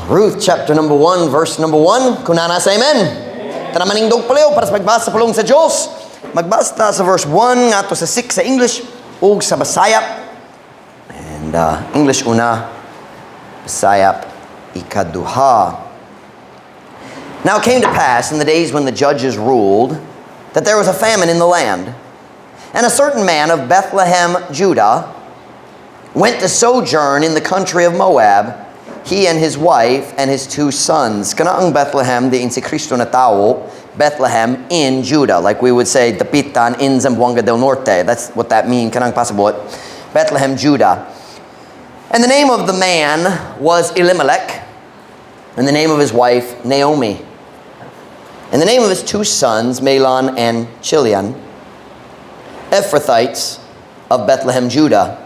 Ruth chapter number 1, verse number 1. Kunana sa amen. Tanamaningdog palayo para sa pagbasa pulong sa Diyos. Magbasta sa verse 1 nga to sa 6 sa English ug sa Bisaya. And English una, Bisaya ikaduha. Now it came to pass in the days when the judges ruled that there was a famine in the land. And a certain man of Bethlehem, Judah, went to sojourn in the country of Moab, he and his wife and his 2 sons. Kanaang Bethlehem, di in si Cristo na tao, Bethlehem in Judah. Like we would say, Dapitan in Zamboanga del Norte. That's what that means. Kanang pasabot. Bethlehem, Judah. And the name of the man was Elimelech, and the name of his wife, Naomi. And the name of his 2 sons, Mahlon and Chilion, Ephrathites of Bethlehem, Judah.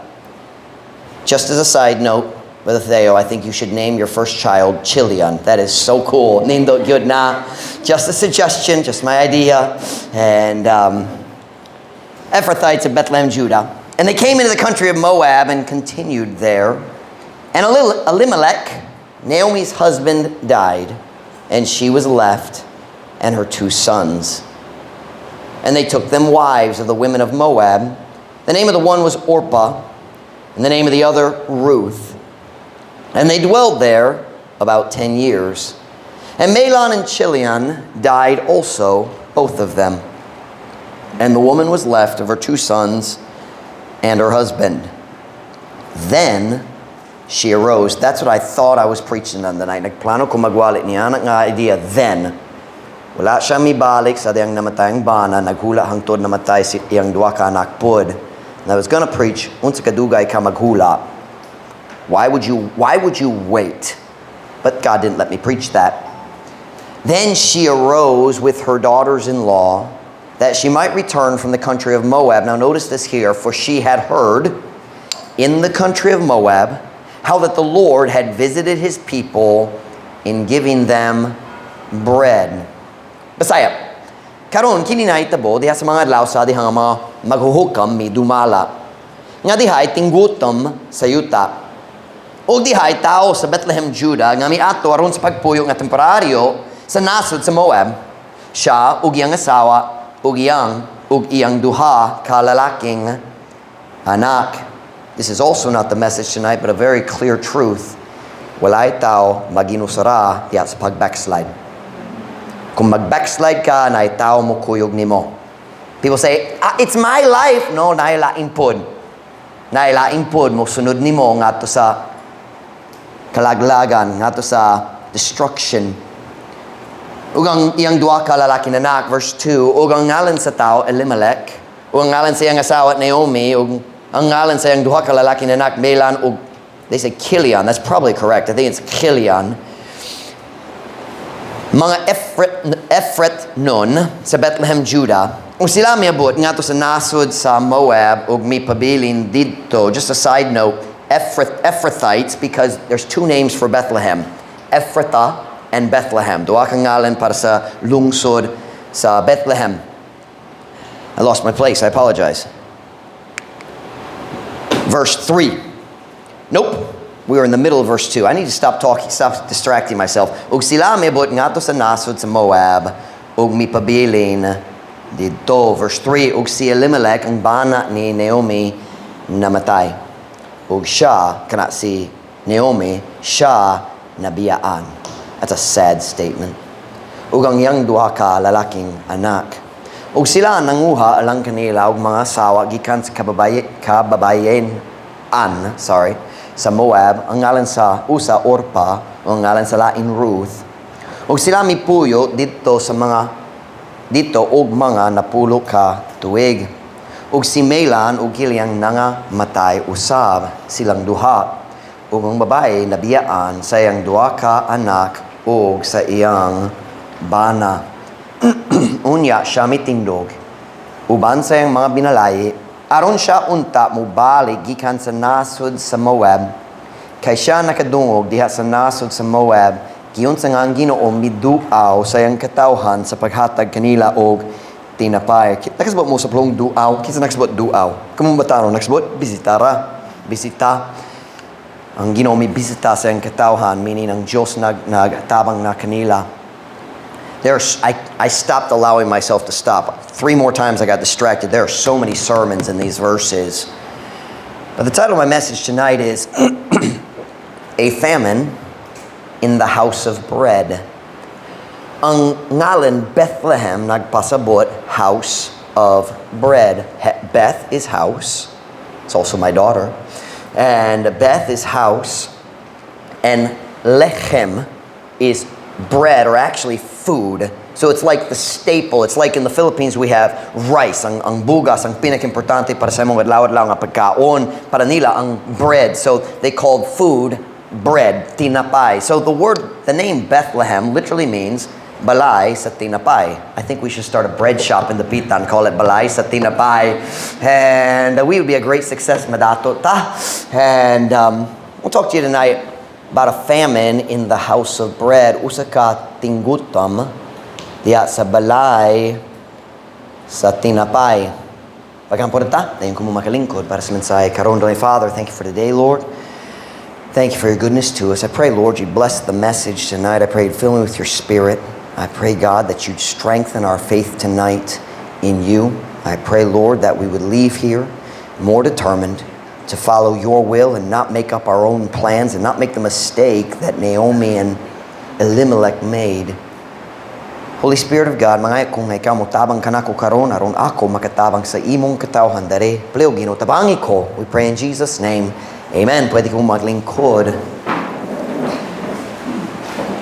Just as a side note, Brother Theo, I think you should name your first child Chilion. That is so cool. Nindo yun na. Just a suggestion, just my idea. And Ephrathites of Bethlehem, Judah. And they came into the country of Moab and continued there. And Elimelech, Naomi's husband, died, and she was left and her 2 sons. And they took them wives of the women of Moab. The name of the one was Orpah, and the name of the other Ruth. And they dwelled there about 10 years. And Mahlon and Chilion died also, both of them. And the woman was left of her 2 sons and her husband. Then she arose. That's what I thought I was preaching on the night. Nagplano ko magwalit niya. Anak nga idea, then. Wala siya mibalik sa diyang namatayang bana, naghula hangtod namatay si iyang 2 ka anak pod. And I was gonna preach, unsa kadugay ka maghula. Why would you wait? But God didn't let me preach that. Then she arose with her daughters-in-law, that she might return from the country of Moab. Now notice this here, for she had heard in the country of Moab how that the Lord had visited his people in giving them bread. Bisaya, karon kini nahitabo diha sa mga adlaw sa diha nga mga maghuhukam mi dumala. Nga dihay tinggutom sa yuta. O dihay tao sa Bethlehem, Judah nga miato aron sa pagpuyo nga temporaryo sa nasod sa Moab. Siya ug iyang asawa ug iyang 2 ka lalaking anak. This is also not the message tonight, but a very clear truth. Walay tao maginusara diha sa pag-backslide. Kung mag-backslide ka, naay tao mo kuyog nimo. People say, it's my life. No, nailaing pod. Nailaing pod mo sunod nimo nga to sa kalaglagan, nga to sa destruction. Ug ang iyang 2 ka lalaki na anak, verse 2, ug ang ngalan sa tao Elimelech, ug ang ngalan sa iyang asawa Naomi, ug ang ngalan sa iyang 2 ka lalaki na anak Mahlon, ug they say Chilion. That's probably correct. I think it's Chilion. Mga Ephrat nun sa Bethlehem, Judah. Kung sila miabot nga to sa nasod sa Moab ug mipabilin didto. Just a side note, Ephrathites, because there's 2 names for Bethlehem. Ephratha and Bethlehem. 2 ka ngalan para sa lungsod sa Bethlehem. I lost my place. I apologize. Verse 3. Nope. We were in the middle of verse 2. I need to stop distracting myself. Ug sila miabot nga to sa nasod sa Moab, ug mipabilin didto. Verse 3, ug si Elimelech, ang bana ni Naomi, namatay. Ug siya, kana si Naomi, siya nabiyaan. That's a sad statement. Ug ang iyang 2 ka lalaking anak. Ug sila nanguha alang kanila og mga asawa gikan sa sa Moab, ang ngalan sa usa Orpah, ang ngalan sa lain Ruth. Ug sila mipuyo dito og mga napulo ka tuig. Ug si Mahlon ug iyang nangamatay usab silang 2. Ug ang babae nabiyaan sa iyang 2 ka anak ug sa iyang bana. Unya siya mitindog uban sa iyang mga binalayi. Aron siya unta mubalik gikan sa nasod sa Moab, kay siya nakadungog diha sa nasod sa Moab, giyon sa nga ang Ginoo miduaw sa iyang katawhan sa paghatag kanila og tinapay. Nakasabot mo sa plong duaw, kinsa nakasabot duaw? Kung batanong nakasabot bisita. Ang Ginoo may bisita sa iyang katawhan, meaning ang Diyos nagtabang na kanila. I stopped allowing myself to stop. 3 more times I got distracted. There are so many sermons in these verses. But the title of my message tonight is A Famine in the House of Bread. Ang ngalan Bethlehem nagpasabot house of bread. Beth is house. It's also my daughter. And Beth is house. And lechem is bread, or actually food. So it's like the staple. It's like in the Philippines we have rice. Ang bugas, ang pinaka-importante para sa mga adlaw-adlaw nga pagkaon. Para nila ang bread. So they called food bread, tinapay. So the name Bethlehem literally means balay sa tinapay. I think we should start a bread shop in the Pitan, call it balay sa tinapay. And we would be a great success, madato ta. And we'll talk to you tonight about a famine in the house of bread. Usa ka tinggutam diya sa balay sa tinapay. Pagkampon ta, dayon ko mo makalingkod para sa mensahe karon. Father, thank you for today, Lord. Thank you for your goodness to us. I pray, Lord, you'd bless the message tonight. I pray you'd fill me with your spirit. I pray, God, that you'd strengthen our faith tonight in you. I pray, Lord, that we would leave here more determined to follow your will and not make up our own plans and not make the mistake that Naomi and Elimelech made. Holy Spirit of God, mga kung ikaw mo tabang ka na ko karon, aron ako makatabang sa imong katawhan dare. Pleo ginutabangi ko. We pray in Jesus' name. Amen. Pwede kong maglingkod.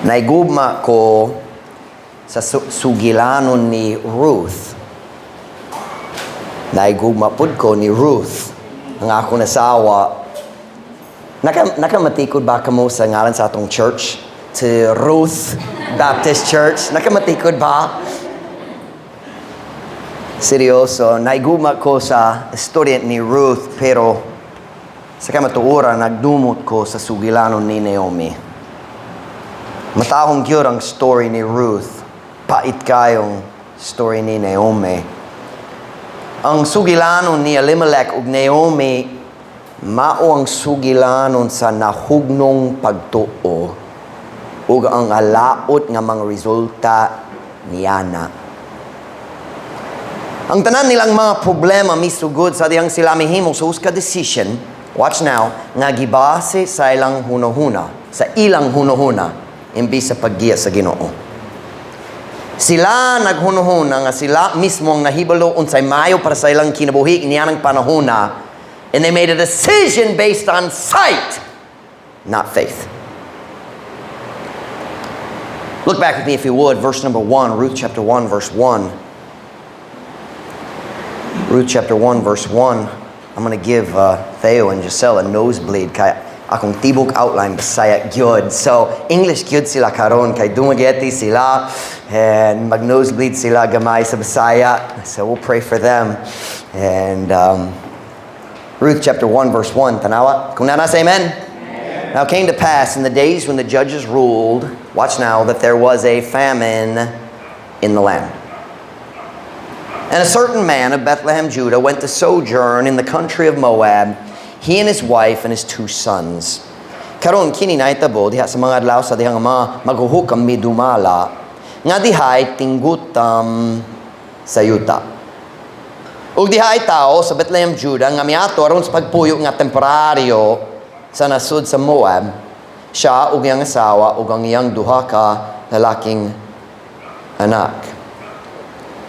Naigugma ko sa sugilanon ni Ruth. Naigugma pud ko ni Ruth, ang akong asawa. Nakamatikod ba kamo sa ngalan sa atong church? To Ruth Baptist Church. Nakamatikod ba? Seryoso. Naigugma ko sa istorya ni Ruth, pero sa kamatuura, nagdumot ko sa sugilanon ni Naomi. Matahong yun ang story ni Ruth. Pait kayong story ni Naomi. Ang sugilanon ni Elimelech ug Naomi, mao ang sugilanon sa nahugnong pagtuo ug ang alaot nga mga resulta niyana. Ang tanan nilang mga problema misugod sa diyang sila mihimo sa uska decision. Watch now, nga gibase sa ilang hunahuna, sa ilang hunahuna, imbis sa paggiya sa Ginoo. Sila naghunuhuna nga sila mismo ang nahibalo unsay maayo para sa ilang kinabuhi niyanang panahona, and they made a decision based on sight, not faith. Look back with me if you would, verse number 1, Ruth chapter 1, verse 1. Ruth chapter 1, verse 1. I'm going to give Theo and Giselle a nosebleed kaya akong tibok outline Bisaya gyud. So English gyud sila karon kay dumageti sila and mag-nosebleed sila gamay sa Bisaya. So we'll pray for them. And Ruth chapter 1 verse 1, tanawa. Kung nasa amen? Amen. Now it came to pass in the days when the judges ruled, watch now, that there was a famine in the land. And a certain man of Bethlehem, Judah, went to sojourn in the country of Moab, he and his wife and his 2 sons. Karon kini naitabo diha sa mga adlaw sa dihang mga maghuhukam midumala nga dihay tinggutam sa yuta. Ug dihay tao sa Bethlehem, Judah nga miato aron sa pagpuyo nga temporaryo sa nasud sa Moab, siya ug iyang asawa ug ang iyang duha ka lalaking anak.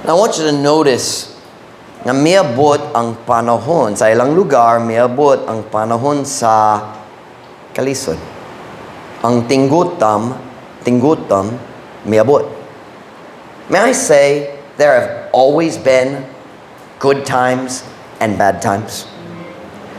Now, I want you to notice na miabot ang panahon sa ilang lugar, miabot ang panahon sa kalisod. Ang tinggutam, miabot. May I say, there have always been good times and bad times.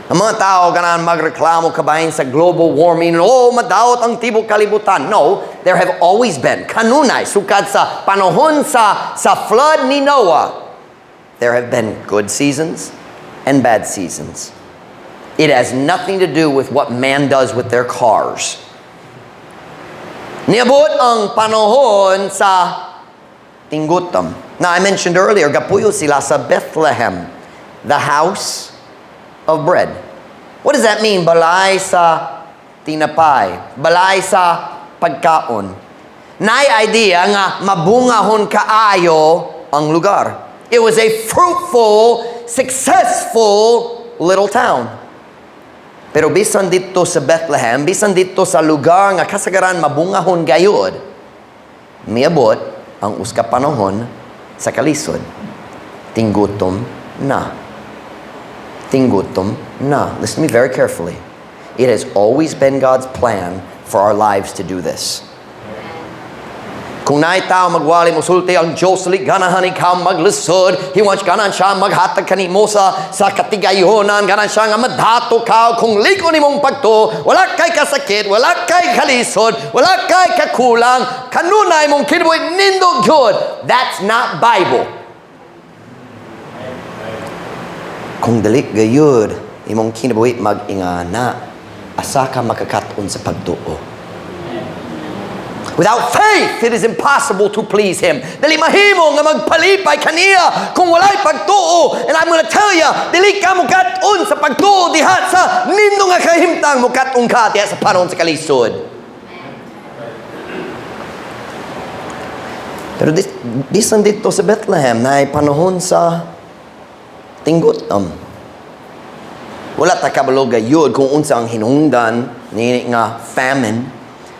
Ang mga tao ganan magreklamo kabahin sa global warming, oh, madaot ang tibok kalibutan. No, there have always been. Kanunay, sukad sa panahon sa flood ni Noah, there have been good seasons and bad seasons. It has nothing to do with what man does with their cars. Niabot ang panahon sa tinggutam. Now, I mentioned earlier, gapuyo sila sa Bethlehem, the house of bread. What does that mean? Balay sa tinapay. Balay sa pagkaon. Nay idea nga mabungahon kaayo ang lugar. It was a fruitful, successful little town. Pero bisan dito sa Bethlehem, bisan dito sa lugar nga kasagaran mabungahon gayod, miabot ang uska panahon sa kalisod. Tinggutom na. Tinggutom na. Listen to me very carefully. It has always been God's plan for our lives to do this. Kung naay tao magwali musulti ang Diyos ganahan ikaw maglisod, He wants ganan siya maghatag kanimo sa katigayonan, ganan siya nga madhato ka kung liko nimong pagto, wala kay kasakit, wala kay kalisod, wala kay kakulang, kanunay mong kinabuhi nindog yun. That's not Bible. Kung dalik gayud, imong kinabuhi mag-ingana, asa ka makakatun sa pagtuo. Without faith, it is impossible to please Him. Dali mahimo nga magpalipay kaniya kung walay pagtuo. And I'm going to tell you, dili ka mukat-un sa pagtuo diha sa nindo nga kahimtang mukat-un ka diha sa panahon sa kalisod. Pero bisan dito sa Bethlehem na ay panahon sa tinggutom. Wala ta kabalo gayud kung unsa ang hinungdan ni nga famine.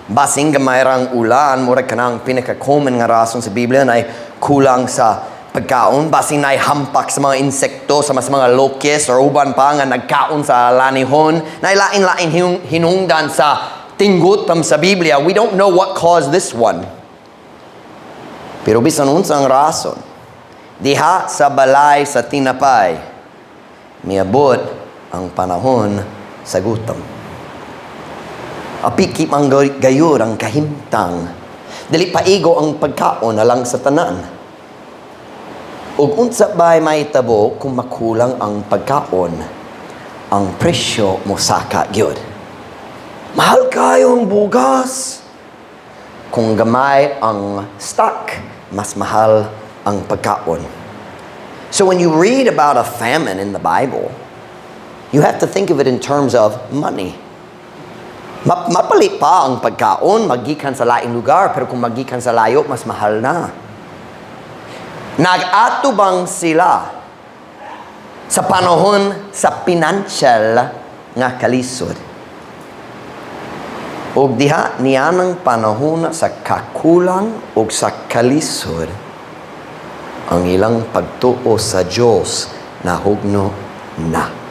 Basing gamayarang ulan, mura ka ng pinaka-common nga rason sa Biblia na ay kulang sa pagkaon. Basing na ay hampak sa mga insekto, sa mga locust or uban pa nga nagkaon sa lanihon. Na lain-lain hinungdan sa tinggutom sa Biblia. We don't know what caused this one. Pero bisan unsang rason, diha sa balay sa tinapay, miabot ang panahon sa gutom. Apikip ang gayur ang kahimtang. Dili paigo ang pagkaon alang sa tanan. Ug unsa bay mahitabo kung makulang ang pagkaon, ang presyo mosaka gyud. Mahal kayo ang bugas. Kung gamay ang stock, mas mahal ang pagkaon. So when you read about a famine in the Bible, you have to think of it in terms of money. Mapalit pa ang pagkaon, magikan sa laing lugar, pero kung magikan sa layo, mas mahal na. Nag-atubang sila sa panahon sa financial nga kalisod. O diha niya ng panahon sa kakulang o sa kalisod, ang ilang pagtuo sa Diyos na hugno na.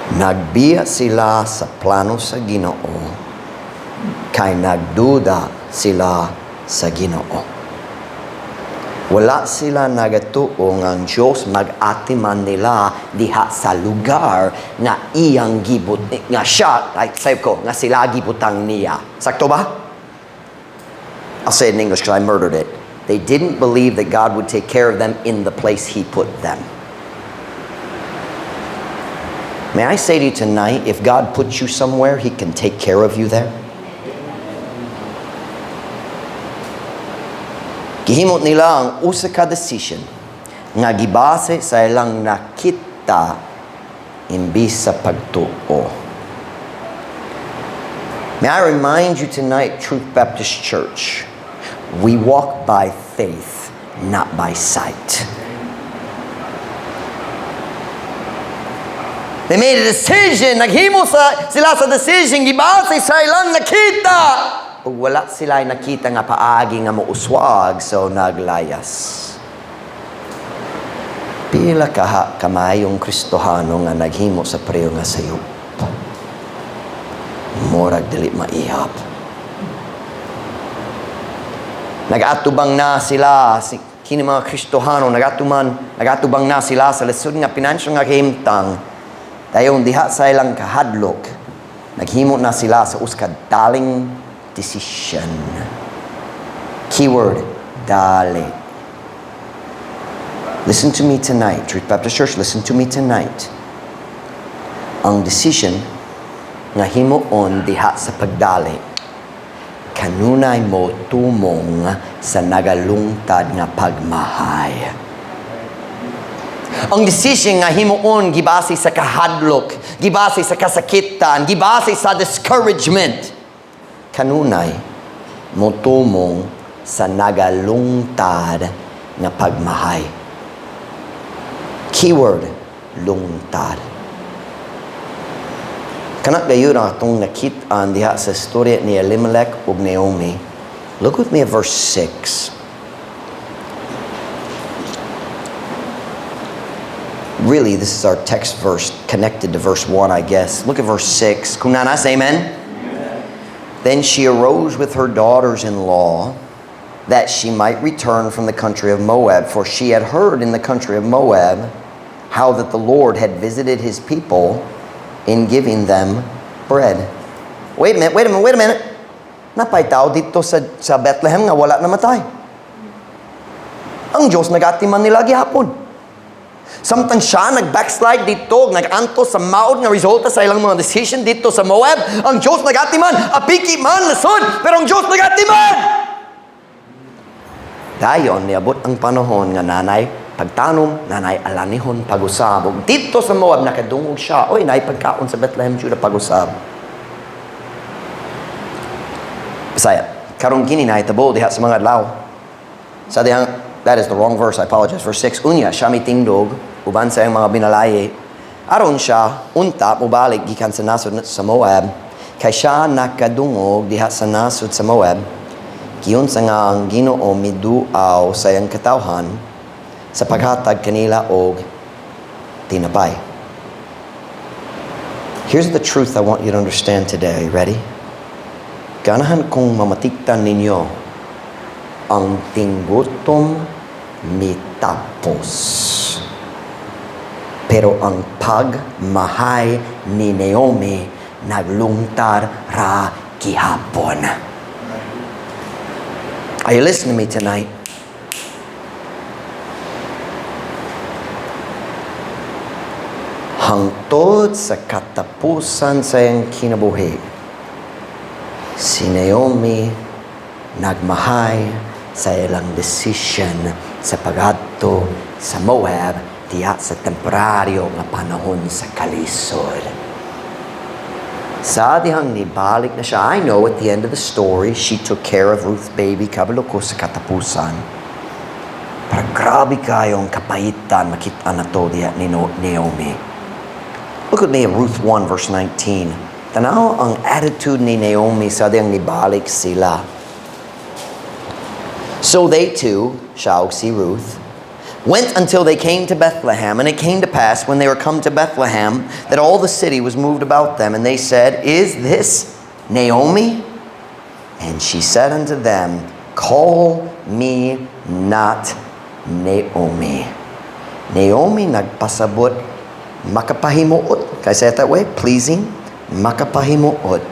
Nagbiya sila sa plano sa Ginoo, kay nagduda sila sa Ginoo. Wala sila nagatuo nga ang Diyos mag-atiman nila diha sa lugar nga iyang gibut, nga siya, like sabi ko, nga sila gibutang niya. Sakto ba? I'll say it in English because I murdered it. They didn't believe that God would take care of them in the place He put them. May I say to you tonight, if God puts you somewhere, He can take care of you there. Gihimot nila ang usa ka decision nga gibase sa ilang nakita imbis sa pagtuo. May I remind you tonight, Truth Baptist Church, we walk by faith, not by sight. They made a decision. Naghimo sila sa decision. Gibase sa ilang nakita. Ug wala sila nakita nga paagi nga muuswag. So naglayas. Pila kaha kamayong Kristohano nga naghimo sa preyo nga sayop. Murag dili maihap. Nagatubang na sila. Kini mga Kristohano, nagatubang na sila sa lisod nga financial nga kahimtang. Dayon diha sa ilang kahadlok, naghimo na sila sa uskad daling decision. Keyword, dali. Listen to me tonight, Truth Baptist Church, listen to me tonight. Ang decision nga himuon diha sa pagdali, kanunay mo tumong sa nagalungtad nga pagmahay. Ang decision nga himuon gibase sa kahadlok, gibase sa kasakitan, gibase sa discouragement. Kanunay motumong sa nagalungtad nga pagmahay. Keyword, lungtad. Kanak gayon atong nakitaan diha sa storya ni Elimelech ug Naomi. Look with me at verse 6. Really, this is our text verse connected to verse 1, I guess. Look at verse 6. Kung nanas, amen? Then she arose with her daughters-in-law that she might return from the country of Moab, for she had heard in the country of Moab how that the Lord had visited his people in giving them bread. Wait a minute. Napay tao dito sa Bethlehem nga wala namatay. Ang Diyos nag-atiman nila gihapon. Samtang siya nag-backslide dito, nag-anto sa maod nga resulta sa ilang mga decision dito sa Moab, ang Diyos nag-atiman, apiki man, lasod, pero ang Diyos nag-atiman! Dayon, niabot ang panahon nga nanay, pagtanom, nanay alanihon, pag-usab. Dito sa Moab, nakadungog siya, oy, nay pagkaon sa Bethlehem, Judah, pag-usab. Bisaya, karong gini na itabo, diha sa mga adlaw. Sa dihang, that is the wrong verse, I apologize. Verse 6, unya, siya may tingdog, uban sa iyang mga binalaye. Aron siya, unta, mubalik, gikan sa nasod sa Moab. Kay siya nakadungog, diha sa nasod sa Moab. Kiyon sa nga ang Ginoo miduaw sa iyang katawhan, sa paghatag kanila og tinapay. Here's the truth I want you to understand today. Ready? Ganahan kong mamatiktan ninyo ang tinggutom mitapos. Pero ang pagmahay ni Naomi naglungtar ra gihapon. Are you listening to me tonight? Hangtod sa katapusan sa iyang kinabuhi, si Naomi nagmahay sa ilang decision sa pag-adto sa Moab diha sa temporaryo nga panahon sa kalisod. Sa dihang nibalik na siya, I know at the end of the story, she took care of Ruth's baby, kabalo ko sa katapusan. Pero grabe kayong kapahitan, makita na to diha ni Naomi. Look at me in Ruth 1 verse 19. Tanaw ang attitude ni Naomi sa diyang nibalik sila. So they too, siya og si Ruth, went until they came to Bethlehem. And it came to pass when they were come to Bethlehem that all the city was moved about them. And they said, Is this Naomi? And she said unto them, Call me not Naomi. Naomi nagpasabot, makapahimuot. Can I say it that way? Pleasing, makapahimuot.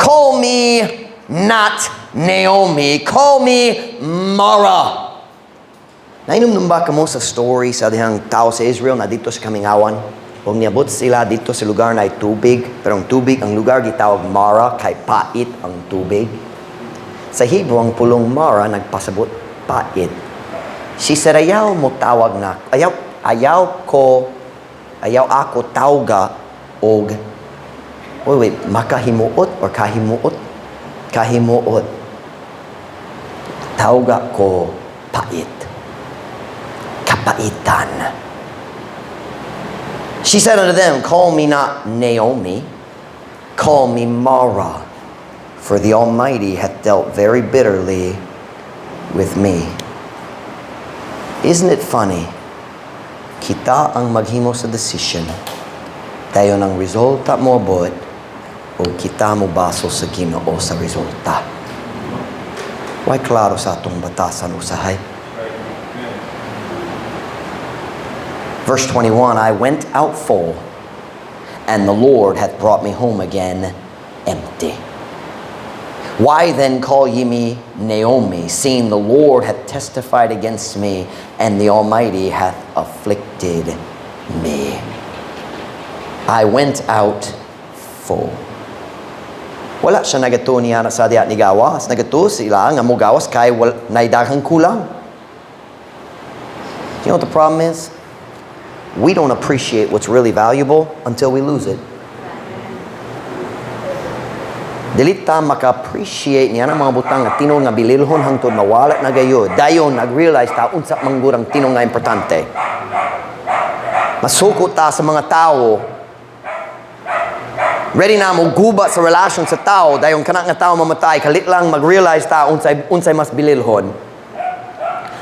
Call me not Naomi. Call me Mara. Nainom ba ka mo sa story sa dihang tao sa Israel na dito sa Kamingawan? Kung niabot sila dito sa lugar na ay tubig, pero ang tubig, ang lugar gitawag Mara, kay pait ang tubig. Sa Hebrew, ang pulong Mara nagpasabot pait. She said, ayaw mo tawag na, ayaw ako tawga og, wait, makahimuot or kahimuot? Kahimuot. Tawga ko pait. Kapaitan. She said unto them, Call me not Naomi, call me Mara, for the Almighty hath dealt very bitterly with me. Isn't it funny? Kita ang maghimo sa decision. Tayo ng resulta mo abot o kita mo baso sa Ginoo sa resulta. Why klaro sa atong batasan usahay? Verse 21, I went out full, and the Lord hath brought me home again empty. Why then call ye me Naomi, seeing the Lord hath testified against me, and the Almighty hath afflicted me? I went out full. Wala siya nagato niya sa diya ni gawas. Nagato sila nga mo gawas kay naidaghang kulang. You know what the problem is? we don't appreciate what's really valuable until we lose it. Dili ta maka-appreciate niya ng mga butang nga tinong nga bililhon hangtod mawala na gayo. Dayon nag-realize ta unsa manggurang tinong nga importante. Masuko ta sa mga tao. Ready na mo guba sa relasyon sa tao. Dayon kana nga tao mamatay, kalit lang mag-realize ta unsay mas bililhon.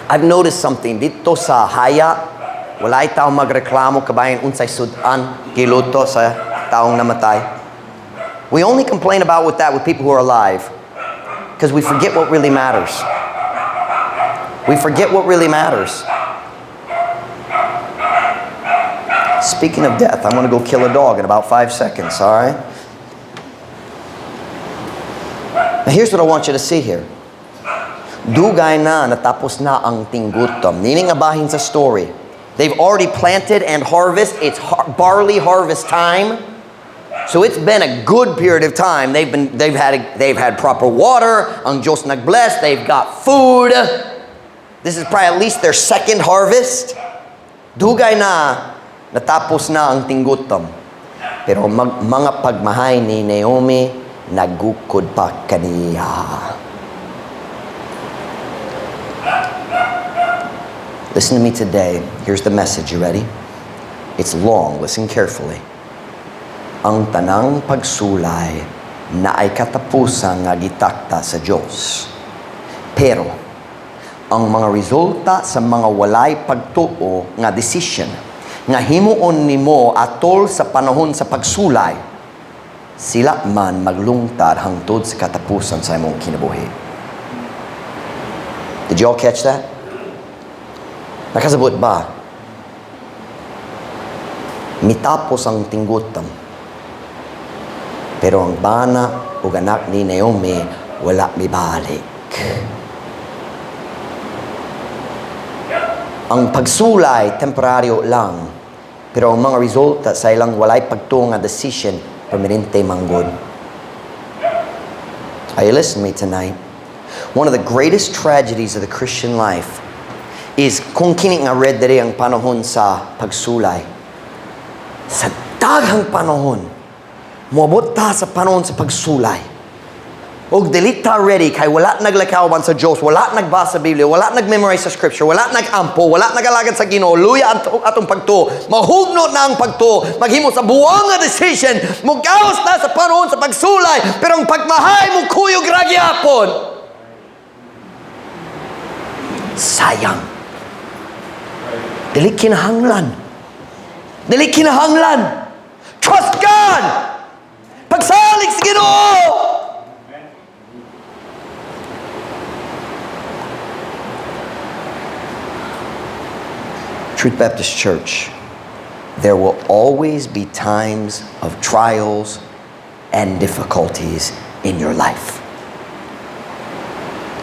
I've noticed something dito sa haya, walay tao magreklamo kabayan unsay sudan kiluto sa taong namatay. We only complain about with people who are alive because we forget what really matters. We forget what really matters. Speaking of death, I'm going to go kill a dog in about 5 seconds, all right? Now here's what I want you to see here. Dugay na natapos na ang tinggutom. Meaning abahin sa story. They've already planted and harvest. It's barley harvest time. So it's been a good period of time. They've had proper water. Ang Diyos nag-bless. They've got food. This is probably at least their second harvest. Dugay na natapos na ang tinggutom. Pero mga pagmahay ni Naomi nagukod pa kaniya. Listen to me today. Here's the message. You ready? It's long. Listen carefully. Ang tanang pagsulay na ay katapusan nga gitakta sa Diyos. Pero, ang mga resulta sa mga walay pagtuo nga decision nga himuon nimo atol sa panahon sa pagsulay, sila man maglungtad hangtod sa katapusan sa imong kinabuhi. Did you all catch that? Nakasabot ba? Mitapos ang tinggutom. Pero ang bana o anak ni Naomi, wala mibalik. Ang pagsulay, temporaryo lang. Pero ang mga resulta sa ilang walay pagtuo nga decision, permanente manggod. Are you listening to me tonight? One of the greatest tragedies of the Christian life is kung kini nga read diri ang panahon sa pagsulay. Sa daghang panahon, moabot ta sa panahon sa pagsulay. Og dili ta ready kay wala naglakawan sa Dios, wala nagbasa Biblia, wala nagmemorize sa scripture, wala nagampo, wala nagalagad sa Ginoo. Luya atong pagtuo. Mahugnot na ang pagtuo. Maghimo sa buwang nga decision. Mugawas na sa panahon sa pagsulay, pero ang pagmahay mo kuyog ra gyapon. Sayang. Dili kinahanglan. Dili kinahanglan. Trust God. Pagsalig sa Ginoo. Truth Baptist Church, there will always be times of trials and difficulties in your life.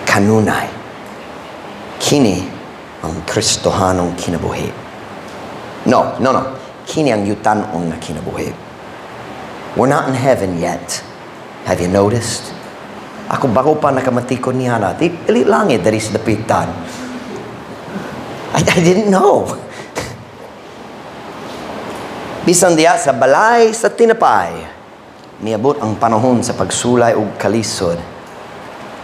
Kanunay, kini ang Kristohanong kinabuhi. No. Kini ang yutanong na kinabuhi. We're not in heaven yet. Have you noticed? Ako bago pa nakamatikon niya na, dili langit dari sa dapitan. I didn't know. Bisan diya sa balay sa tinapay, niabot ang panahon sa pagsulay ug kalisod.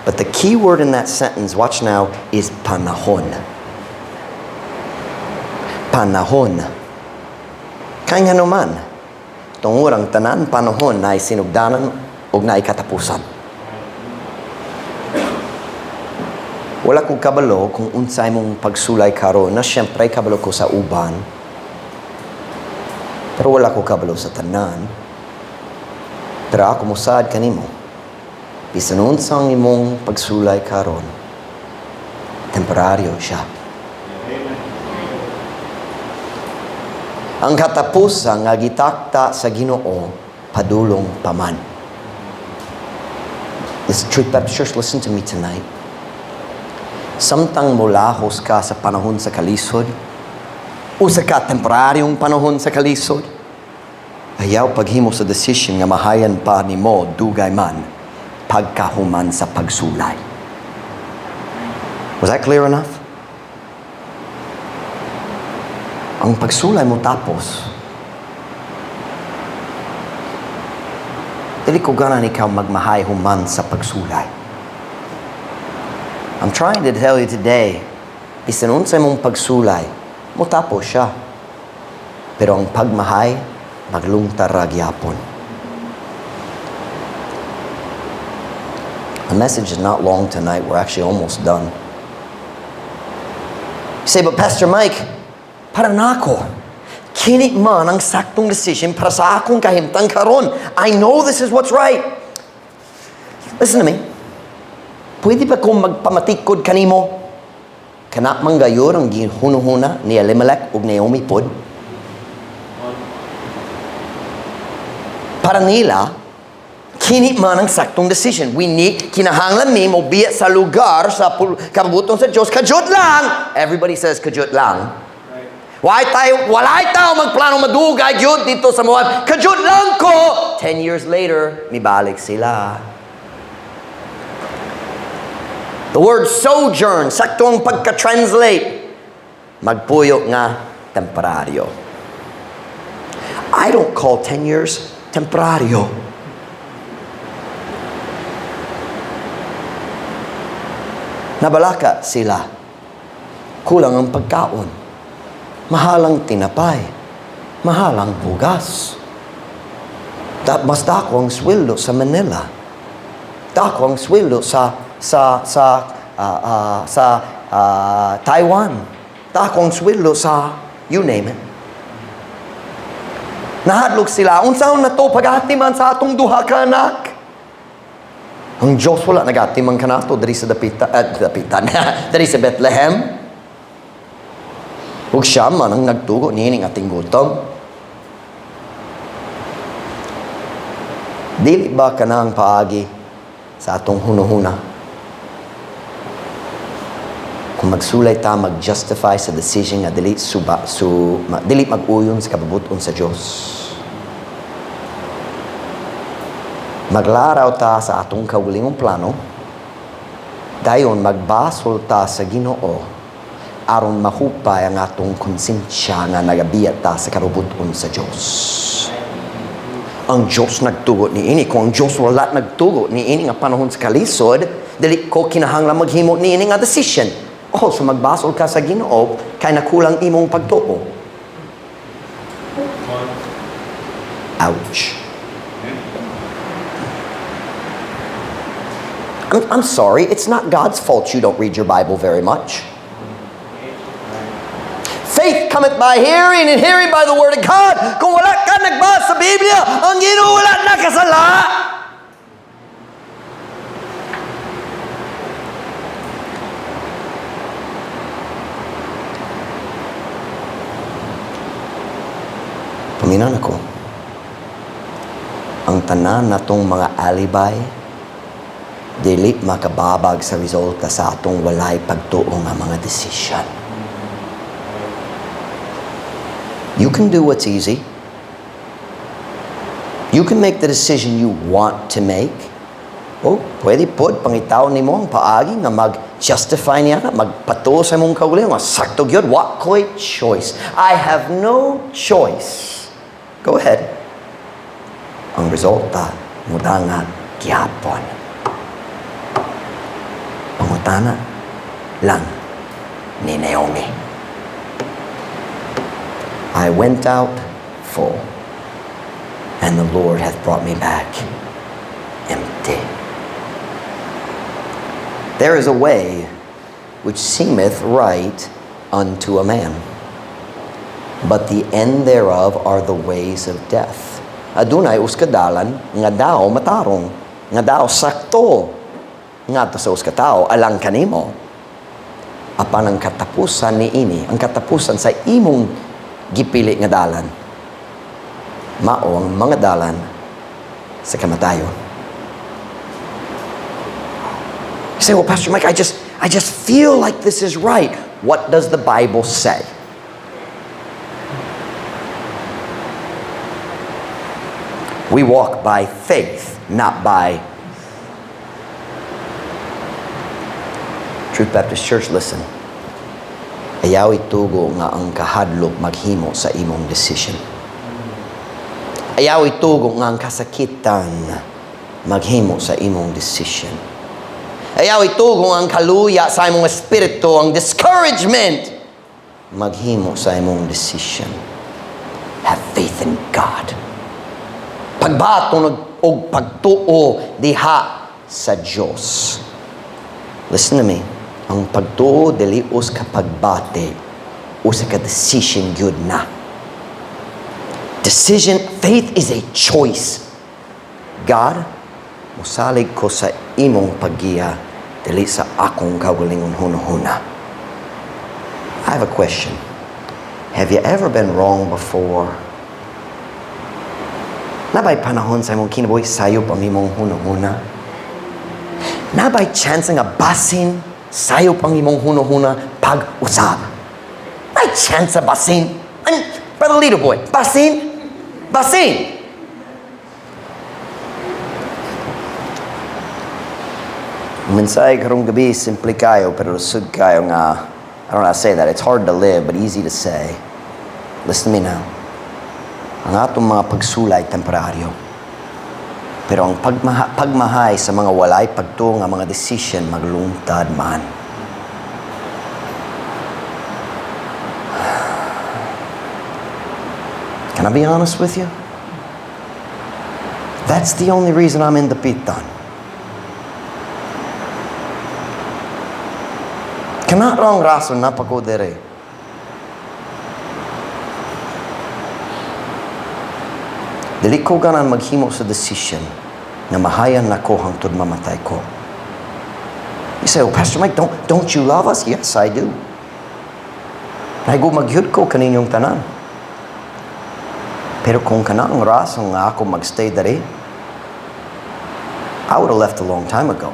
But the key word in that sentence, watch now, is panahon. Panahon. Kaya nga naman, tungod ang tanan panahon na sinugdanan ug na katapusan. Wala kong kabalo kung unsay mong pagsulay karon, na syempre kabalo ko sa uban. Pero wala ko kabalo sa tanan. Pero ako musad kanimo. Bisan unsang imong pagsulay karon, temporaryo siya. Ang katapusan nga gitakta sa Ginoo padulong paman. This Truth Baptist Church, listen to me tonight. Samtang mulahos ka sa panahon sa kalisod, o sa temporaryong panahon sa kalisod, ayaw paghimo sa decision nga mahayan pa ni mo dugay man pagkahuman sa pagsulay. Was that clear enough? Ang pagsulay mo tapos, dili ko ganan ikaw magmahay human sa pagsulay. I'm trying to tell you today, bisan unsay mong pagsulay, mo tapos siya. Pero ang pagmahay, maglungtar ra gyapon. The message is not long tonight. We're actually almost done. You say, but Pastor Mike, para na ako. Kini man ang saktong decision para sa akong kahimtang karon. I know this is what's right. Listen to me. Pwede ba kung magpamatikod kanimo? Kana manggayor ang gihunuhuna ni Elimelech ug Naomi pod. Para nila, kini man ang saktong decision. We need, kinahanglan mi mo biya sa lugar sa kabubuton sa Diyos. Kajut lang! Everybody says kajut lang. Walay tayo magplano madugay yun dito sa Moab. Kajut lang ko! 10 years later, mibalik sila. The word sojourn, saktong pagka-translate, magpuyo nga temporaryo. I don't call 10 years temporaryo. Nabalaka sila. Kulang ang pagkaon. Mahalang tinapay. Mahalang bugas. Mas dako ang sweldo sa Manila. Dako ang sweldo sa Taiwan. Dako ang sweldo sa you name it. Nahadlok sila. Unsaon na to pagatiman sa atong duha ka anak? Ang Diyos wala nagatiman ka na to dari sa dapitan. Dari sa Bethlehem. Huwag siya man ang nagtugo nining ating gutom. Dili ba ka na ang paagi sa atong hunuhuna? Kung magsulay ta, mag-justify sa decision nga dili mag-uyon sa kababuton sa Diyos. Maglaraw ta sa atong kaugalingong plano, dayon magbasol ta sa Ginoo aron mahupay ang atong konsensya nga nagabiya ta sa karubuton sa Diyos. Ang Diyos nagtugo ni ini. Kung ang Diyos wala nagtugo ni ini nga panahon sa kalisod, dili ko kinahanglan maghimo ni ini nga decision. So magbasol ka sa Ginoo kay nakulang imong pagtuo. Ouch. I'm sorry, it's not God's fault you don't read your Bible very much. Faith cometh by hearing, and hearing by the Word of God. Kung wala ka nagbasa sa Biblia, ang Ginoo wala nakasala. Paminan ako. Ang tanan natong mga alibay, dili makababag sa resulta sa atong walay pagtuo nga mga decision. You can do what's easy. You can make the decision you want to make. Pwede pod pangitaw nimo ang paagi nga mag-justify niya, magpatuo sa imong kaugalingon. Sakto gyud, wa ko'y choice. I have no choice. Go ahead. Ang resulta, mudangan gyapon. Pangutana lang ni Naomi. I went out full, and the Lord hath brought me back empty. There is a way which seemeth right unto a man, but the end thereof are the ways of death. Adunay uskadalan nga daw matarong, nga daw sakto, nga to sa uskatao alang kanimo. Apan ang katapusan ni ini, ang katapusan sa imong gipili nga dalan, mao ang mga dalan sa kamatayon. You say, well, Pastor Mike, I just feel like this is right. What does the Bible say? We walk by faith, not by Truth Baptist Church. Listen. Ayaw itugo nga ang kahadlok maghimo sa imong decision. Ayaw itugo nga ang kasakitan maghimo sa imong decision. Ayaw itugo nga ang kaluya sa imong espiritu, ang discouragement maghimo sa imong decision. Have faith in God. Pagbato og pagtuo diha sa Dios. Listen to me. Ang pagtuo dili us ka pagbate o sa ka decision gyud na. Decision, faith is a choice. God, musalig ko sa imong paggiya dili sa akong kaugalingon hunahuna. I have a question. Have you ever been wrong before? Nabay panahon sa imong kinabuhi sayop ang imong hunahuna? Nabay chance nga basin sayop ang imong hunahuna pag-usab? May chance sa basin? Brother Leader Boy, basin? Basin! Minsay karong gabi, simple kayo, pero lusod kayo nga, I don't know how to say that, it's hard to live, but easy to say. Listen to me now. Ang atong mga pagsulay temporaryo. Pero ang pagmahay sa mga walay pagtuo nga mga decision maglungtad man. Can I be honest with you? That's the only reason I'm in the pitan. Kana rong rason na pagkodere. Dili ko ganan maghimo sa decision na mahayan na ko hangtod mamatay ko. You say, oh, Pastor Mike, don't you love us? Yes, I do. Naigo magyud ko kaninyong tanan. Pero kung kanang rason nga ako magstay dari, I would have left a long time ago.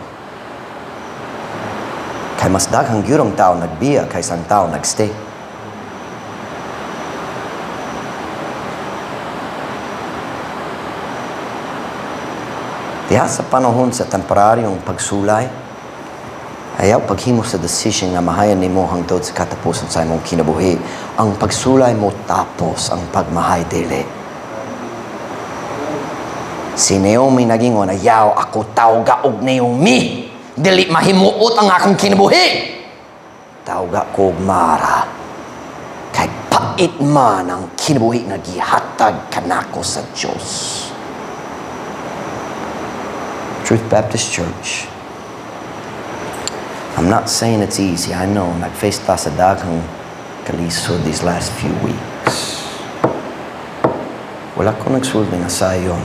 Kay mas daghang gyurong tao nagbiya kaysa ang tao nagstay. Diha sa panahon sa temporaryong pagsulay, ayaw paghimo sa decision nga mahayan nimo hangtod sa katapusan sa imong kinabuhi. Ang pagsulay mo tapos ang pagmahay dili. Si Naomi nagingon, ayaw ako tawga og Naomi. Dili mahimuot ang akong kinabuhi. Tawga ko og Mara. Kay pait man ang kinabuhi nga gihatag kanako sa Dios. Truth Baptist Church. I'm not saying it's easy. I know. Nag-face ta sa daghang kalisod these last few weeks. Wala ko nagsulti nga sayon.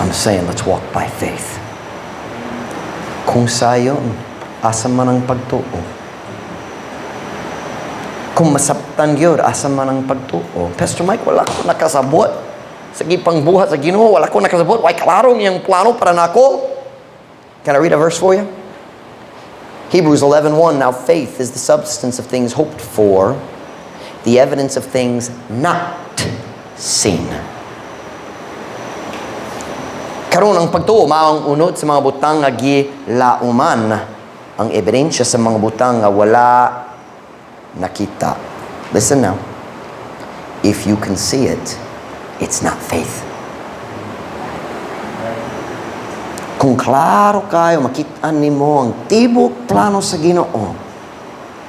I'm saying let's walk by faith. Kung sayon, asa man ang pagtuo. Kung masaptan yun, asa man ang pagtuo. Pastor Mike, wala ko nakasabot. Sa gipang buhat sa Ginoo, wala ko nakasabot. Why klaro niyang plano para nako? Can I read a verse for you? Hebrews 11:1. Now faith is the substance of things hoped for, the evidence of things not seen. Karon ang pagtuo mao ang unod sa mga butang nga gilauman, ang ebidensya sa mga butang nga wala nakita. Listen now. If you can see it, it's not faith. Kung klaro kayo, makita nimo ang tibok plano sa Ginoo,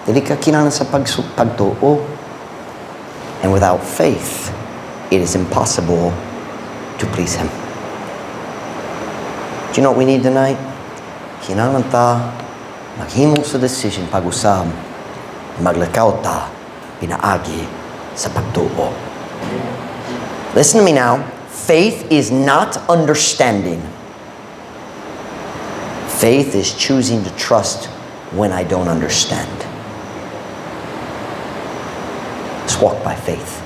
dili ka kinahanglan sa pagtuo. And without faith, it is impossible to please Him. Do you know what we need tonight? Kinahanglan ta maghimo sa decision pag-usab, maglakaw ta pinaagi sa pagtuo. Listen to me now. Faith is not understanding. Faith is choosing to trust when I don't understand. Let's walk by faith.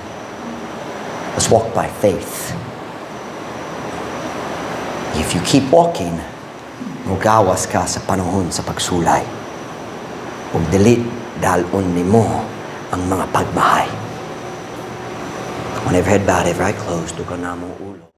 Let's walk by faith. If you keep walking, mugawas ka sa panahon sa pagsulay. Ug dili dalon nimo ang mga pagmahay. Whenever head bowed, every eye closed, dugan na mo ulo.